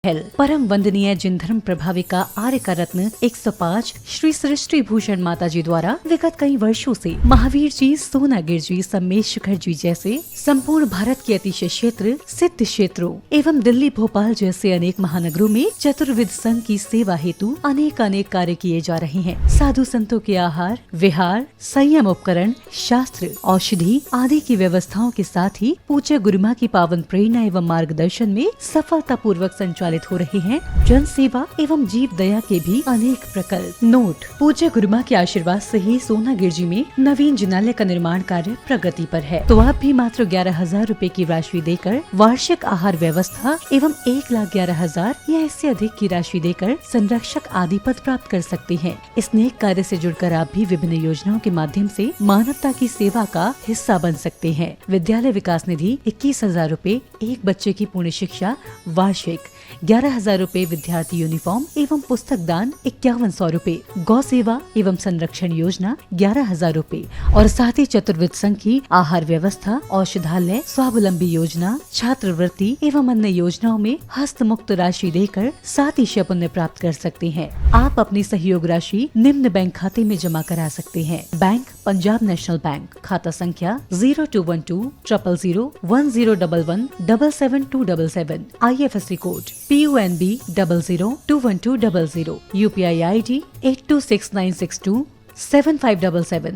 परम वंदनीय जिन धर्म प्रभाविका आर्य का रत्न 105 श्री सृष्टि भूषण माता जी द्वारा विगत कई वर्षों से महावीर जी, सोनागिर जी, सम्मेश शिखर जी जैसे संपूर्ण भारत के अतिशय क्षेत्र, सिद्ध क्षेत्रों एवं दिल्ली, भोपाल जैसे अनेक महानगरों में चतुर्विद संघ की सेवा हेतु अनेक कार्य किए जा रहे हैं। साधु संतों के आहार, विहार, संयम उपकरण, शास्त्र, औषधि आदि की व्यवस्थाओं के साथ ही पूज्य गुरुमा की पावन प्रेरणा एवं मार्गदर्शन में सफलता पूर्वक संचालित हो रहे हैं जन सेवा एवं जीव दया के भी अनेक प्रकल्प। नोट: पूज्य गुरुमा के आशीर्वाद से ही सोनागिर जी में नवीन जिनालय का निर्माण कार्य प्रगति पर है। तो आप भी मात्र 11,000 रूपए की राशि देकर वार्षिक आहार व्यवस्था एवं 1,11,000 या इससे अधिक की राशि देकर संरक्षक आदि पद प्राप्त कर सकते हैं। इस नेक कार्य से जुड़कर आप भी विभिन्न योजनाओं के माध्यम से मानवता की सेवा का हिस्सा बन सकते हैं। विद्यालय विकास निधि 21,000 रूपए, एक बच्चे की पूर्ण शिक्षा वार्षिक 11,000 रूपए, विद्यार्थी यूनिफॉर्म एवं पुस्तक दान 5,100 रूपए, गौ सेवा एवं संरक्षण योजना 11,000 रूपए और साथ ही चतुर्विद संघ की आहार व्यवस्था, औषधालय, स्वावलंबी योजना, छात्रवृत्ति एवं अन्य योजनाओं में हस्त मुक्त राशि देकर 7 पुण्य प्राप्त कर सकते हैं। आप अपनी सहयोग राशि निम्न बैंक खाते में जमा करा सकते हैं। बैंक: पंजाब नेशनल बैंक, खाता संख्या 0212 000 1011 77277, IFSC code PUNB 00212000, UPI ID 826962 7577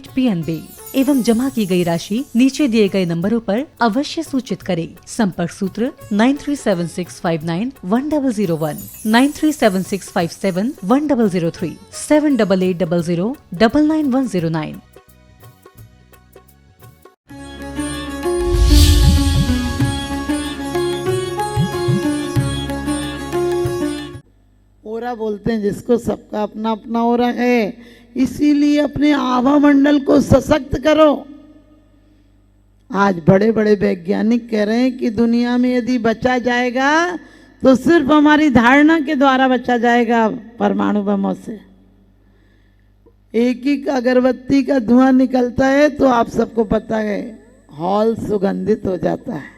@PNB एवं जमा की गई राशि नीचे दिए गए नंबरों पर अवश्य सूचित करें। संपर्क सूत्र 937659 1001, 937657 1003, 7880 99109। ओरा बोलते हैं जिसको, सबका अपना अपना ओरा है। इसीलिए अपने आभा मंडल को सशक्त करो। आज बड़े बड़े वैज्ञानिक कह रहे हैं कि दुनिया में यदि बचा जाएगा तो सिर्फ हमारी धारणा के द्वारा बचा जाएगा, परमाणु बमों से। एक एक अगरबत्ती का धुआं निकलता है तो आप सबको पता है हॉल सुगंधित हो जाता है।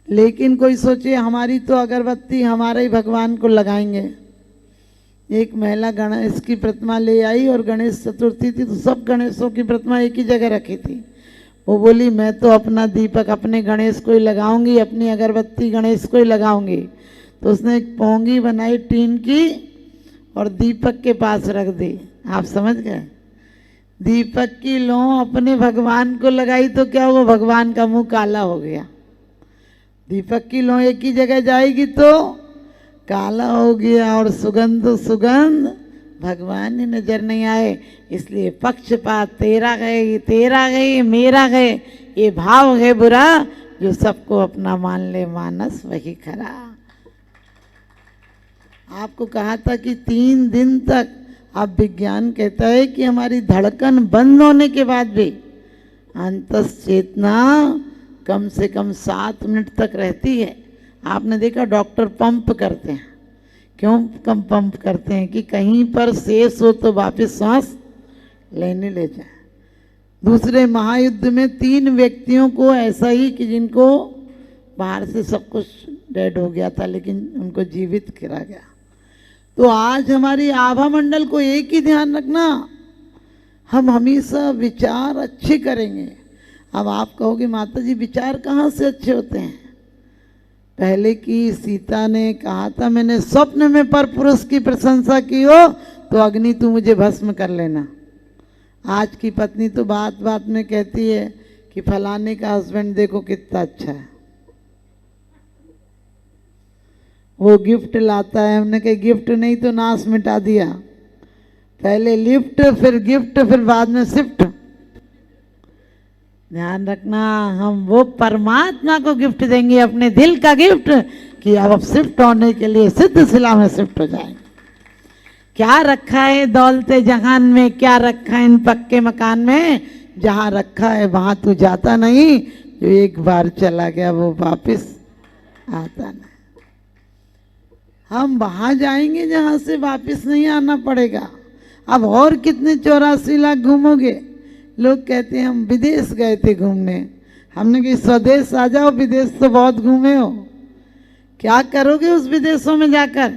लेकिन कोई सोचे हमारी तो अगरबत्ती हमारे ही भगवान को लगाएंगे। एक महिला गणेश की प्रतिमा ले आई और गणेश चतुर्थी थी तो सब गणेशों की प्रतिमा एक ही जगह रखी थी। वो बोली मैं तो अपना दीपक अपने गणेश को ही लगाऊंगी, अपनी अगरबत्ती गणेश को ही लगाऊंगी। तो उसने एक पोंगी बनाई टीन की और दीपक के पास रख दी। आप समझ गए? दीपक की लौ अपने भगवान को लगाई तो क्या हुआ? भगवान का मुंह काला हो गया। दीपक की लौ एक ही जगह जाएगी तो काला हो गया और सुगंध भगवान ही नजर नहीं आए। इसलिए पक्षपात, तेरा गए मेरा गए, ये भाव है बुरा, जो सबको अपना मान ले मानस वही खरा। आपको कहा था कि 3 दिन तक, अब विज्ञान कहता है कि हमारी धड़कन बंद होने के बाद भी अंतस चेतना कम से कम 7 मिनट तक रहती है। आपने देखा डॉक्टर पंप करते हैं, क्यों कम पंप करते हैं? कि कहीं पर शेष हो तो वापस सांस लेने ले जाए। दूसरे महायुद्ध में 3 व्यक्तियों को ऐसा ही कि जिनको बाहर से सब कुछ डेड हो गया था लेकिन उनको जीवित करा गया। तो आज हमारी आभा मंडल को एक ही ध्यान रखना, हम हमेशा विचार अच्छे करेंगे। अब आप कहोगे माता जी विचार कहाँ से अच्छे होते हैं? पहले की सीता ने कहा था मैंने स्वप्न में पर पुरुष की प्रशंसा की हो तो अग्नि तू मुझे भस्म कर लेना। आज की पत्नी तो बात बात में कहती है कि फलाने का हस्बैंड देखो कितना अच्छा है, वो गिफ्ट लाता है। हमने कहा गिफ्ट नहीं तो नाश मिटा दिया। पहले लिफ्ट, फिर गिफ्ट, फिर बाद में शिफ्ट। ध्यान रखना, हम वो परमात्मा को गिफ्ट देंगे, अपने दिल का गिफ्ट, कि अब शिफ्ट होने के लिए सिद्ध शिला में शिफ्ट हो जाएंगे। क्या रखा है दौलते जहान में, क्या रखा है इन पक्के मकान में? जहाँ रखा है वहाँ तू जाता नहीं, जो एक बार चला गया वो वापस आता नहीं। हम वहाँ जाएंगे जहाँ से वापस नहीं आना पड़ेगा। अब और कितने 84 लाख घूमोगे? लोग कहते हैं हम विदेश गए थे घूमने। हमने कहा स्वदेश आ जाओ, विदेश तो बहुत घूमे हो। क्या करोगे उस विदेशों में जाकर,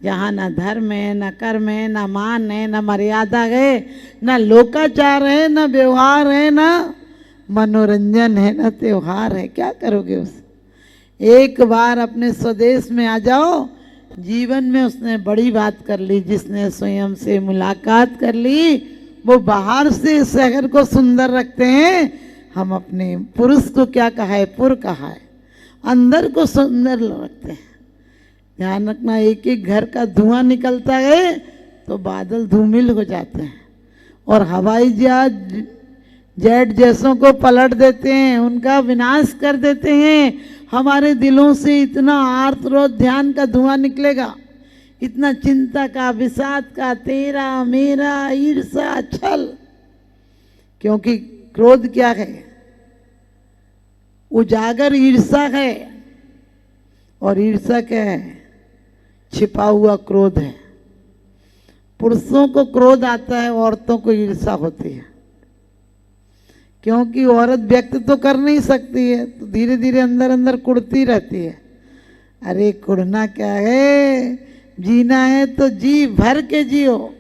जहाँ ना धर्म है, ना कर्म है, ना मान है, ना मर्यादा है, ना लोकाचार है, ना व्यवहार है, ना मनोरंजन है, ना त्योहार है। क्या करोगे उस? एक बार अपने स्वदेश में आ जाओ। जीवन में उसने बड़ी बात कर ली, जिसने स्वयं से मुलाकात कर ली वो बाहर से शहर को सुंदर रखते हैं। हम अपने पुरुष को क्या कहा है, पुर कहा है, अंदर को सुंदर रखते हैं। ध्यान रखना, एक एक घर का धुआं निकलता है तो बादल धूमिल हो जाते हैं, और हवाई जहाज जेट जैसों को पलट देते हैं, उनका विनाश कर देते हैं। हमारे दिलों से इतना आर्तरोध ध्यान का धुआं निकलेगा, इतना चिंता का, विषाद का, तेरा मेरा, ईर्ष्या, छल। क्योंकि क्रोध क्या है, उजागर ईर्ष्या है, और ईर्ष्या क्या है, छिपा हुआ क्रोध है। पुरुषों को क्रोध आता है, औरतों को ईर्ष्या होती है। क्योंकि औरत व्यक्त तो कर नहीं सकती है, तो धीरे धीरे अंदर अंदर कुड़ती रहती है। अरे कुड़ना क्या है, जीना है तो जी भर के जियो।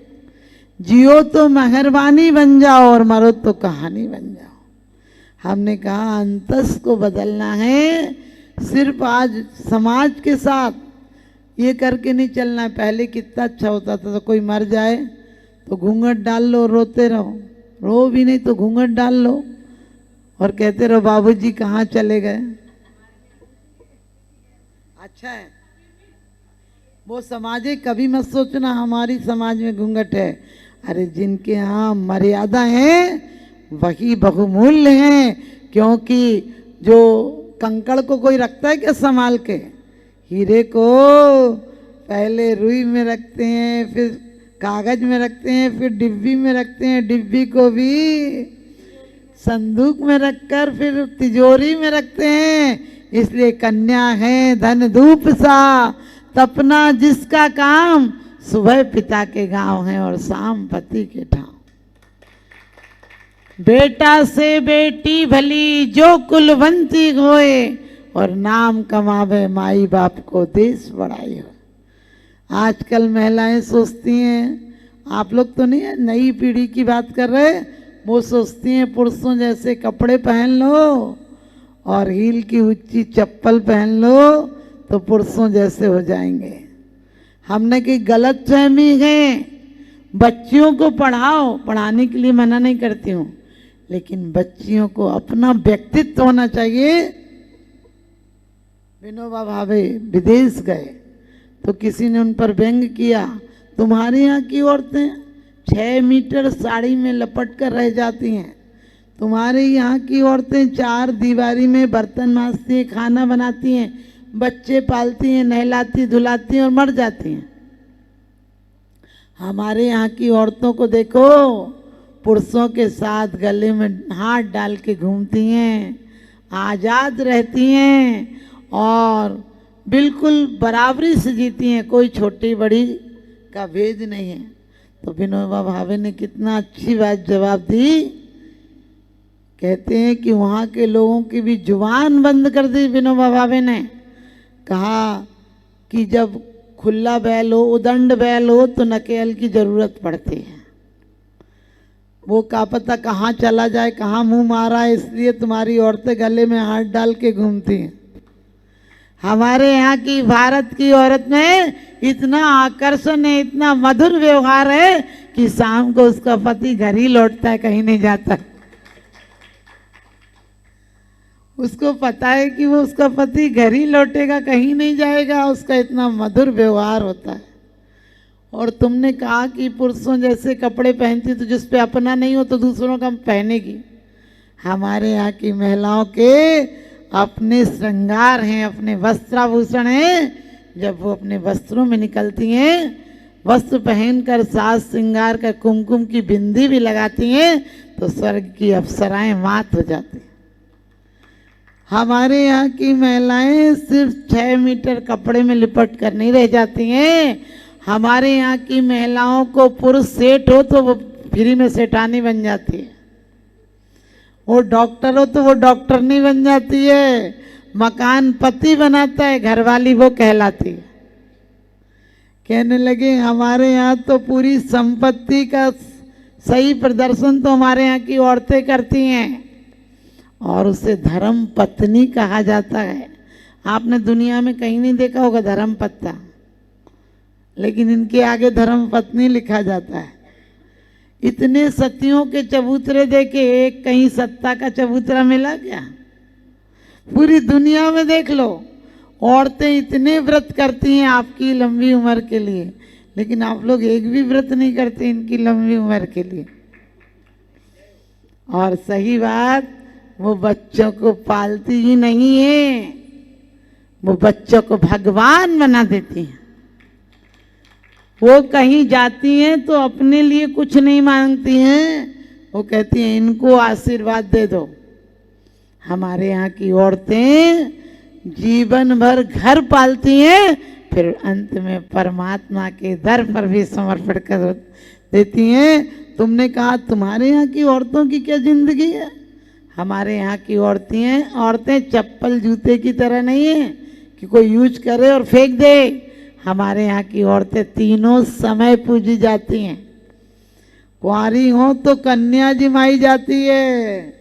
जियो तो मेहरबानी बन जाओ, और मरो तो कहानी बन जाओ। हमने कहा अंतस को बदलना है, सिर्फ आज समाज के साथ ये करके नहीं चलना है। पहले कितना अच्छा होता था, तो कोई मर जाए तो घूंघट डाल लो, रोते रहो, रो भी नहीं तो घूंघट डाल लो और कहते रहो बाबूजी कहाँ चले गए। अच्छा है वो समाज है, कभी मत सोचना हमारी समाज में घूंघट है। अरे जिनके यहाँ मर्यादा है वही बहुमूल्य हैं। क्योंकि जो कंकड़ को कोई रखता है क्या संभाल के, हीरे को पहले रुई में रखते हैं, फिर कागज में रखते हैं, फिर डिब्बी में रखते हैं, डिब्बी को भी संदूक में रखकर फिर तिजोरी में रखते हैं। इसलिए कन्या है धन धूप सा, तपना जिसका काम, सुबह पिता के गांव है और शाम पति के ठाव। बेटा से बेटी भली जो कुलवंती होए, और नाम कमावे माई बाप को देश बढ़ाई हो। आजकल महिलाएं सोचती हैं, आप लोग तो नहीं है, नई पीढ़ी की बात कर रहे, वो सोचती हैं पुरुषों जैसे कपड़े पहन लो और हील की ऊंची चप्पल पहन लो तो पुरुषों जैसे हो जाएंगे। हमने की गलत फहमी है। बच्चियों को पढ़ाओ, पढ़ाने के लिए मना नहीं करती हूँ, लेकिन बच्चियों को अपना व्यक्तित्व होना चाहिए। विनोबा भावे विदेश गए तो किसी ने उन पर व्यंग किया, तुम्हारे यहाँ की औरतें 6 मीटर साड़ी में लपट कर रह जाती हैं, तुम्हारे यहाँ की औरतें 4 दीवारी में बर्तन मांजती हैं, खाना बनाती हैं, बच्चे पालती हैं, नहलाती धुलाती हैं और मर जाती हैं। हमारे यहाँ की औरतों को देखो, पुरुषों के साथ गले में हाथ डाल के घूमती हैं, आज़ाद रहती हैं और बिल्कुल बराबरी से जीती हैं, कोई छोटी बड़ी का भेद नहीं है। तो विनोबा भावे ने कितना अच्छी बात जवाब दी। कहते हैं कि वहाँ के लोगों की भी जुबान बंद कर दी विनोबा भावे ने। कहा कि जब खुला बैल हो, उदंड बैल हो तो नकेल की जरूरत पड़ती है। वो क्या पता कहाँ चला जाए, कहाँ मुंह मारा है, इसलिए तुम्हारी औरतें गले में हाथ डाल के घूमती हैं। हमारे यहाँ की भारत की औरत में इतना आकर्षण है, इतना मधुर व्यवहार है कि शाम को उसका पति घर ही लौटता है, कहीं नहीं जाता। उसको पता है कि वो उसका पति घर ही लौटेगा, कहीं नहीं जाएगा, उसका इतना मधुर व्यवहार होता है। और तुमने कहा कि पुरुषों जैसे कपड़े पहनती, तो जिस पे अपना नहीं हो तो दूसरों का पहनेगी। हमारे यहाँ की महिलाओं के अपने श्रृंगार हैं, अपने वस्त्राभूषण हैं। जब वो अपने वस्त्रों में निकलती हैं, वस्त्र पहनकर साज श्रृंगार कर कुमकुम की बिंदी भी लगाती हैं, तो स्वर्ग की अप्सराएं मात हो जाती हैं। हमारे यहाँ की महिलाएं सिर्फ 6 मीटर कपड़े में लिपट कर नहीं रह जाती हैं। हमारे यहाँ की महिलाओं को पुरुष सेठ हो तो वो फ्री में सेठानी बन जाती है, वो डॉक्टर हो तो वो डॉक्टरनी बन जाती है, मकान पति बनाता है, घरवाली वो कहलाती है। कहने लगे हमारे यहाँ तो पूरी संपत्ति का सही प्रदर्शन तो हमारे यहाँ की औरतें करती हैं और उसे धर्म पत्नी कहा जाता है। आपने दुनिया में कहीं नहीं देखा होगा धर्म पत्ता, लेकिन इनके आगे धर्म पत्नी लिखा जाता है। इतने सतियों के चबूतरे देखे, एक कहीं सत्ता का चबूतरा मिला क्या? पूरी दुनिया में देख लो, औरतें इतने व्रत करती हैं आपकी लंबी उम्र के लिए, लेकिन आप लोग एक भी व्रत नहीं करते इनकी लंबी उम्र के लिए। और सही बात, वो बच्चों को पालती ही नहीं है, वो बच्चों को भगवान बना देती हैं। वो कहीं जाती हैं तो अपने लिए कुछ नहीं मांगती हैं, वो कहती हैं इनको आशीर्वाद दे दो। हमारे यहाँ की औरतें जीवन भर घर पालती हैं, फिर अंत में परमात्मा के दर पर भी समर्पण कर देती हैं। तुमने कहा तुम्हारे यहाँ की औरतों की क्या जिंदगी है? हमारे यहाँ की औरतें चप्पल जूते की तरह नहीं है कि कोई यूज करे और फेंक दे। हमारे यहाँ की औरतें तीनों समय पूजी जाती हैं। कुंवारी हो तो कन्या जिमाई जाती है,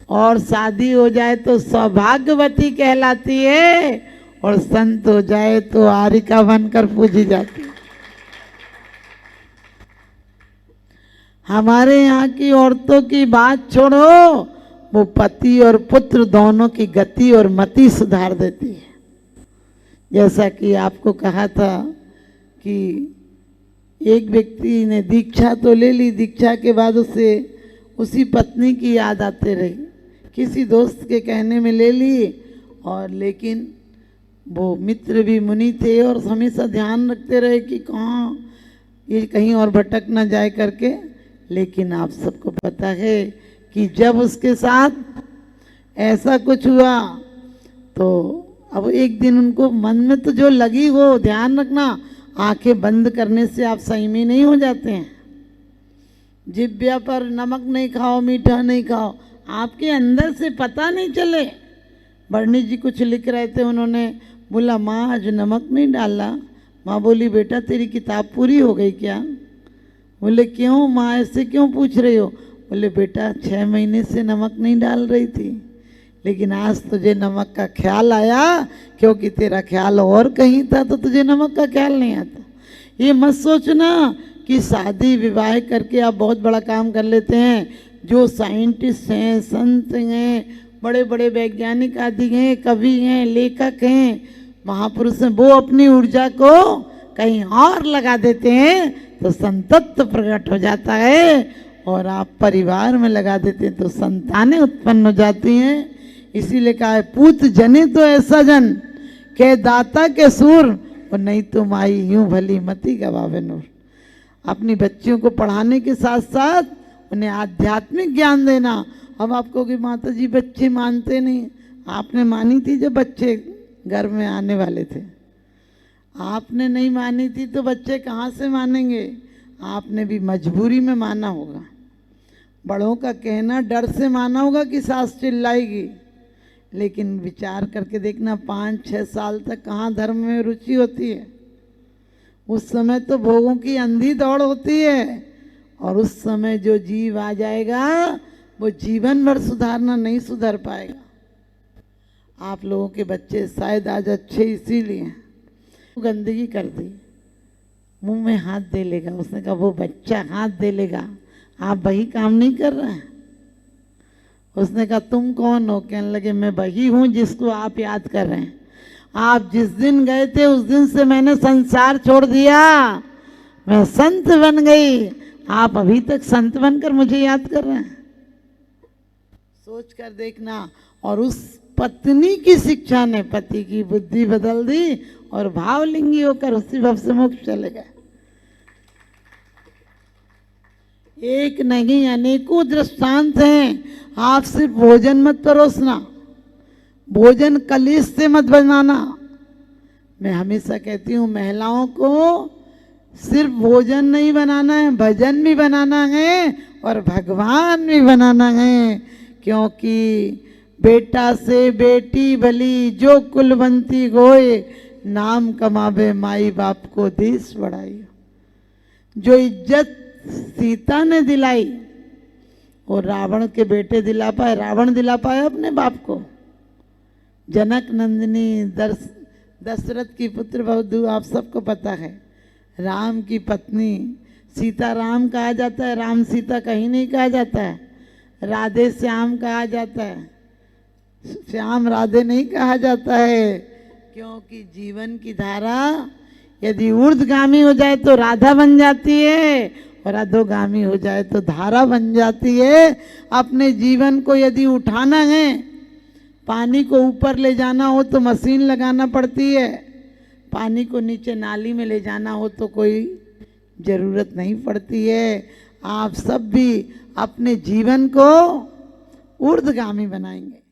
और शादी हो जाए तो सौभाग्यवती कहलाती है, और संत हो जाए तो आरिका बनकर पूजी जाती है। हमारे यहाँ की औरतों की बात छोड़ो, वो पति और पुत्र दोनों की गति और मति सुधार देती है। जैसा कि आपको कहा था कि एक व्यक्ति ने दीक्षा तो ले ली, दीक्षा के बाद उसे उसी पत्नी की याद आते रही, किसी दोस्त के कहने में ले ली, और लेकिन वो मित्र भी मुनि थे और हमेशा ध्यान रखते रहे कि कहाँ ये कहीं और भटक ना जाए करके। लेकिन आप सबको पता है कि जब उसके साथ ऐसा कुछ हुआ तो अब एक दिन उनको मन में तो जो लगी वो ध्यान रखना, आंखें बंद करने से आप संयमी नहीं हो जाते हैं। जिब्या पर नमक नहीं खाओ, मीठा नहीं खाओ, आपके अंदर से पता नहीं चले। बर्नी जी कुछ लिख रहे थे, उन्होंने बोला माँ आज नमक नहीं डाला। माँ बोली बेटा तेरी किताब पूरी हो गई क्या? बोले क्यों माँ ऐसे क्यों पूछ रही हो? बोले बेटा 6 महीने से नमक नहीं डाल रही थी, लेकिन आज तुझे नमक का ख्याल आया, क्योंकि तेरा ख्याल और कहीं था तो तुझे नमक का ख्याल नहीं आता। ये मत सोचना कि शादी विवाह करके आप बहुत बड़ा काम कर लेते हैं। जो साइंटिस्ट हैं, संत हैं, बड़े बड़े वैज्ञानिक आदि हैं, कवि हैं, लेखक हैं, महापुरुष हैं, वो अपनी ऊर्जा को कहीं और लगा देते हैं तो संतत्व प्रकट हो जाता है, और आप परिवार में लगा देते हैं तो संतानें उत्पन्न हो जाती हैं। इसीलिए कहा है पूत जने तो ऐसा जन के दाता के सूर, और नहीं तो माई यूं भली मती गवावे नूर। अपनी बच्चियों को पढ़ाने के साथ साथ उन्हें आध्यात्मिक ज्ञान देना। अब आपको कि माता जी बच्चे मानते नहीं, आपने मानी थी जब बच्चे घर में आने वाले थे। आपने नहीं मानी थी तो बच्चे कहाँ से मानेंगे? आपने भी मजबूरी में माना होगा, बड़ों का कहना डर से माना होगा कि सास चिल्लाएगी। लेकिन विचार करके देखना 5-6 साल तक कहाँ धर्म में रुचि होती है। उस समय तो भोगों की अंधी दौड़ होती है, और उस समय जो जीव आ जाएगा वो जीवन भर सुधारना नहीं सुधर पाएगा। आप लोगों के बच्चे शायद आज अच्छे इसीलिए हैं। गंदगी कर दी, मुंह में हाथ दे लेगा। उसने कहा वो बच्चा हाथ दे लेगा, आप वही काम नहीं कर रहे हैं। उसने कहा तुम कौन हो? कहने लगे मैं वही हूँ जिसको आप याद कर रहे हैं। आप जिस दिन गए थे उस दिन से मैंने संसार छोड़ दिया, मैं संत बन गई। आप अभी तक संत बनकर मुझे याद कर रहे हैं। सोच कर देखना। और उस पत्नी की शिक्षा ने पति की बुद्धि बदल दी और भावलिंगी होकर उसी भव से मोक्ष चले गए। एक नहीं अनेकों दृष्टांत हैं। आप सिर्फ भोजन मत परोसना, भोजन कलेश से मत बनाना। मैं हमेशा कहती हूँ महिलाओं को सिर्फ भोजन नहीं बनाना है, भजन भी बनाना है और भगवान भी बनाना है। क्योंकि बेटा से बेटी भली जो कुलवंती गोए, नाम कमावे माई बाप को देश बढ़ाई। जो इज्जत सीता ने दिलाई और रावण के बेटे दिला पाए, रावण दिला पाया अपने बाप को। जनक नंदिनी दशरथ की पुत्र बहुधु आप सबको पता है। राम की पत्नी सीता राम कहा जाता है, राम सीता कहीं नहीं कहा जाता है। राधे श्याम कहा जाता है, श्याम राधे नहीं कहा जाता है, क्योंकि जीवन की धारा यदि ऊर्ध्वगामी हो जाए तो राधा बन जाती है और अधोगामी हो जाए तो धारा बन जाती है। अपने जीवन को यदि उठाना है, पानी को ऊपर ले जाना हो तो मशीन लगाना पड़ती है, पानी को नीचे नाली में ले जाना हो तो कोई ज़रूरत नहीं पड़ती है। आप सब भी अपने जीवन को ऊर्ध्वगामी बनाएंगे।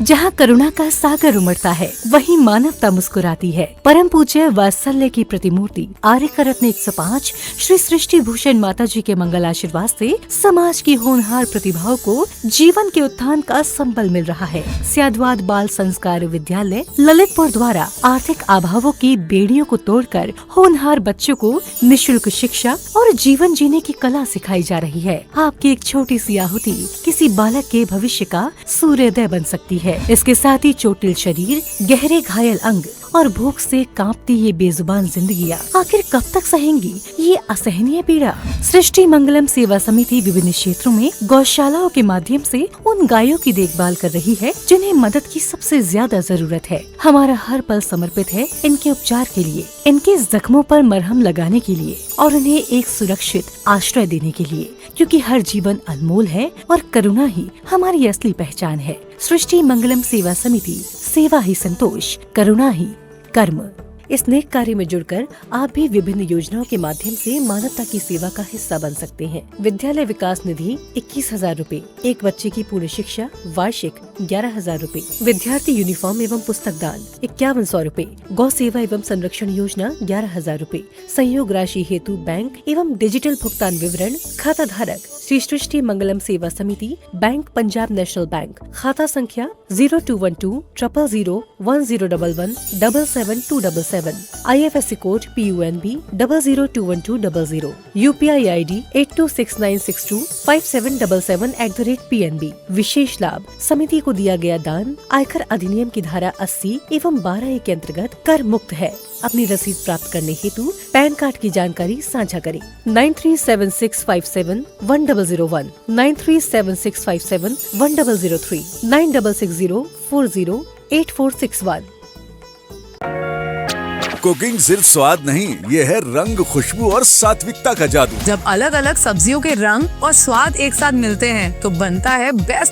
जहाँ करुणा का सागर उमड़ता है वहीं मानवता मुस्कुराती है। परम पूज्य वात्सल्य की प्रतिमूर्ति आर्यका रत्न 105 श्री सृष्टि भूषण माता जी के मंगल आशीर्वाद से समाज की होनहार प्रतिभाओं को जीवन के उत्थान का संबल मिल रहा है। स्याद्वाद बाल संस्कार विद्यालय ललितपुर द्वारा आर्थिक अभावों की बेड़ियों को तोड़कर होनहार बच्चों को निःशुल्क शिक्षा और जीवन जीने की कला सिखाई जा रही है। आपकी एक छोटी सी आहुति किसी बालक के भविष्य का सूर्योदय बन सकती है। इसके साथ ही चोटिल शरीर, गहरे घायल अंग और भूख से कांपती ये बेजुबान जिंदगियां आखिर कब तक सहेंगी ये असहनीय पीड़ा। सृष्टि मंगलम सेवा समिति विभिन्न क्षेत्रों में गौशालाओं के माध्यम से उन गायों की देखभाल कर रही है जिन्हें मदद की सबसे ज्यादा जरूरत है। हमारा हर पल समर्पित है इनके उपचार के लिए, इनके जख्मों पर मरहम लगाने के लिए और उन्हें एक सुरक्षित आश्रय देने के लिए, क्योंकि हर जीवन अनमोल है और करुणा ही हमारी असली पहचान है। सृष्टि मंगलम सेवा समिति, सेवा ही संतोष, करुणा ही कर्म। इस नेक कार्य में जुड़कर आप भी विभिन्न योजनाओं के माध्यम से मानवता की सेवा का हिस्सा बन सकते हैं। विद्यालय विकास निधि 21,000 रूपए, एक बच्चे की पूर्ण शिक्षा वार्षिक 11,000 रूपए, विद्यार्थी यूनिफॉर्म एवं पुस्तक दान 5100 रूपए, गौ सेवा एवं संरक्षण योजना 11,000 रूपए, संयोग राशि हेतु बैंक एवं डिजिटल भुगतान विवरण, खाता धारक श्री सृष्टि मंगलम सेवा समिति, बैंक पंजाब नेशनल बैंक, खाता संख्या 0212 000 1011 77277, IFSC code PUNB 0021200, UPI ID 8269625777@PNB। विशेष लाभ, समिति को दिया गया दान आयकर अधिनियम की धारा 80 एवं 12A के अंतर्गत कर मुक्त है। अपनी रसीद प्राप्त करने हेतु पैन कार्ड की जानकारी साझा करें। 9376571001, 9376571003, 9660408461। कुकिंग सिर्फ स्वाद नहीं, ये है रंग, खुशबू और सात्विकता का जादू। जब अलग अलग सब्जियों के रंग और स्वाद एक साथ मिलते हैं तो बनता है बेस्ट